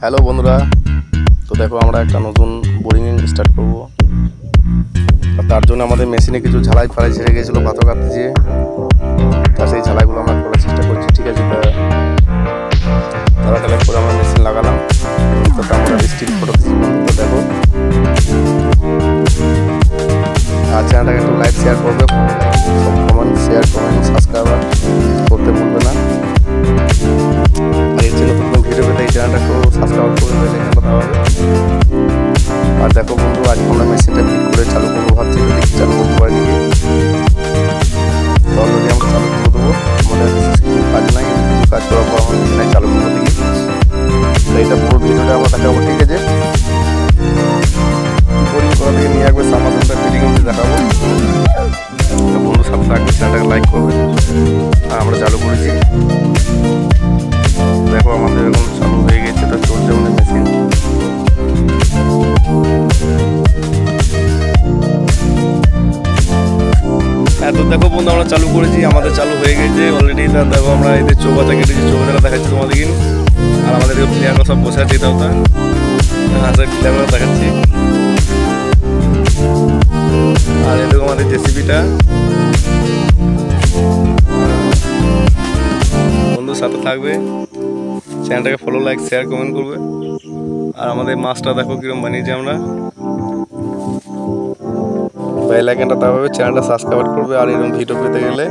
Hello বন্ধুরা, তো দেখো আমরা একটা নতুন বোরিং স্টার্ট করব। তার জন্য আমাদের মেশিনে কিছু ঝালাই ফালাই ছেড়ে গেছিলো পাথর কাটতে যেয়ে, তা সেই ঝালাইগুলো আমরা করার চেষ্টা করছি। ঠিক আছে, তারা কালেক্ট করে আমরা মেশিন লাগালাম। তো আমরা স্টিল ফটো দিচ্ছি। তো দেখো, আর চ্যানেলটাকে একটু লাইক শেয়ার করবে, সব কমেন্ট শেয়ার কমেন্ট সাবস্ক্রাইবার করতে ভুলবে না। আর এর জন্য নতুন ভিডিও পেতে এই চ্যানেলটা একটু সাবস্ক্রাইব করে দেবে, এখানটা দেওয়া হবে। আর দেখো বন্ধু, আজকে আমরা মেশিনটা ফিট করে চালু করবো ভাবছি, যদি চালু করতে পারি নাকি। তো অলরেডি আমরা চালু করে দেবো, আমাদের কিছু কাজ নাই, কিছু কাজ করার পর আমার মেশিনে চালু করবো দেখি। তো এটা পুরো ভিডিওটা আমরা দেখাবো। ঠিক আছে, বোরিং করা থেকে নিয়ে আসবে সামাজিকটা ফিটিং অবধি দেখাবো। বন্ধুর সাথে থাকবে, চ্যানেলটাকে লাইক করবে। আর আমরা চালু করেছি, দেখো আমাদের এখন চালু হয়ে গেছে। তো চলছে আমাদের মেশিন। তো দেখো বন্ধু, আমরা চালু করেছি, আমাদের চালু হয়ে গেছে অলরেডি। দেখো আমরা এদের চৌবাচ্চা কেটেছি, চৌবাচ্চাটা দেখাচ্ছি তোমাদেরকে। আর আমাদের প্লেয়াররা সব বসে আছে, এটাও তাই। হ্যাঁ স্যার, প্লেয়াররা দেখাচ্ছি। আর এদিকে আমাদের জেসিবিটা। বন্ধুর সাথে থাকবে, চ্যানেলটাকে ফলো লাইক শেয়ার কমেন্ট করবে। আর আমাদের মাছটা দেখো কিরকম বানিয়েছি আমরা। বেল আইকনটা দাবাবে, চ্যানেলটা সাবস্ক্রাইব করবে। আর এরকম ভিডিও পেতে গেলে।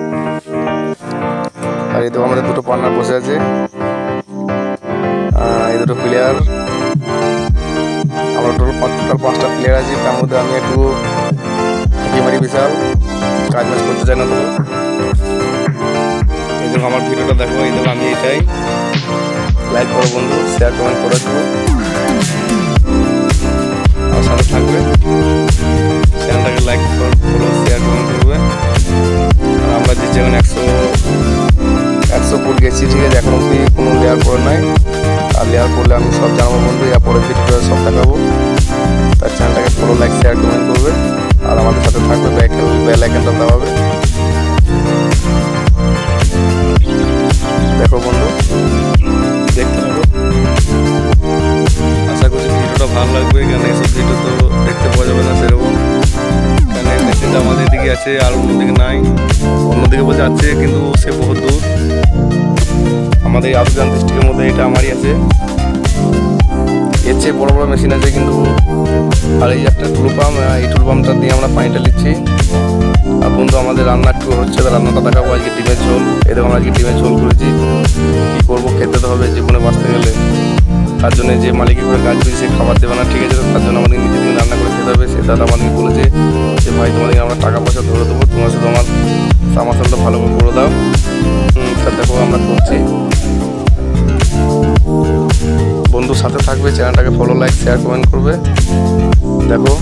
আর এই তো আমাদের দুটো পার্টনার বসে আছে, এই দুটো প্লেয়ার। আমরা টোটাল 5টা প্লেয়ার আছি, তার মধ্যে আমি একটু মারি বিশাল কাজ বাজ করতে চাই না। তো এই দেখো আমার ভিডিওটা দেখো, এই দেখো আমি এটাই। লাইক করো বন্ধু, শেয়ার কমেন্ট করে দেবো। আর সাথে থাকবে, চ্যানেলটাকে লাইক করো, শেয়ার কমেন্ট করবে। আর আমরা যে যেমন 100 ফুট গেছি। ঠিক আছে, এখন অব্দি কোনো লেয়ার করে নাই। আর লেয়ার করলে আমি সব জানাবো বন্ধু, এর পরের ভিডিওটা সব দেখাবো। তার চ্যানেলটাকে ফলো লাইক শেয়ার কমেন্ট করবে। আর আমাদের সাথে থাকবে, বেল আইকনটা দেওয়াবে। দেখো বন্ধু, দেখতে থাকো। আশা করছি ভিডিওটা ভালো লাগবে, কেন এসব ভিডিও তো দেখতে পাওয়া যাবে না সেরকম। কেন এই মেশিনটা আমাদের এদিকে আছে, আর অন্যদিকে নাই। অন্যদিকে বলতে আছে, কিন্তু সে বহুত দূর। আমাদের আফগান ডিস্ট্রিক্টের মধ্যে এটা আমারই আছে। এর চেয়ে বড় বড় মেশিন আছে কিন্তু। আর এই একটা টুল পাম্প, এই টুল পাম্পটা দিয়ে আমরা পানিটা নিচ্ছি। আর বন্ধু আমাদের রান্না একটু হচ্ছে, রান্নাটা দেখাবো। আজকে ডিমের ঝোল, এরকম আমরা আজকে ডিমের ঝোল করেছি। কী করবো, খেতে তো হবে জীবনে বাঁচতে গেলে। তার জন্য যে মালিকের করে কাজ করি, সে খাবার দেবে না। ঠিক আছে, তার জন্য আমাদের নিজের দিন রান্না করে খেতে হবে। সে দাদা আমাদেরকে বলেছে যে ভাই তোমাদেরকে আমরা টাকা পয়সা ধরে দেবো, তোমরা শুধু আমার সামাসালটা ভালো করে করে দাও। তার দেখো আমরা করছি। বন্ধুর সাথে থাকবে, চ্যানেলটাকে ফলো লাইক শেয়ার কমেন্ট করবে। দেখো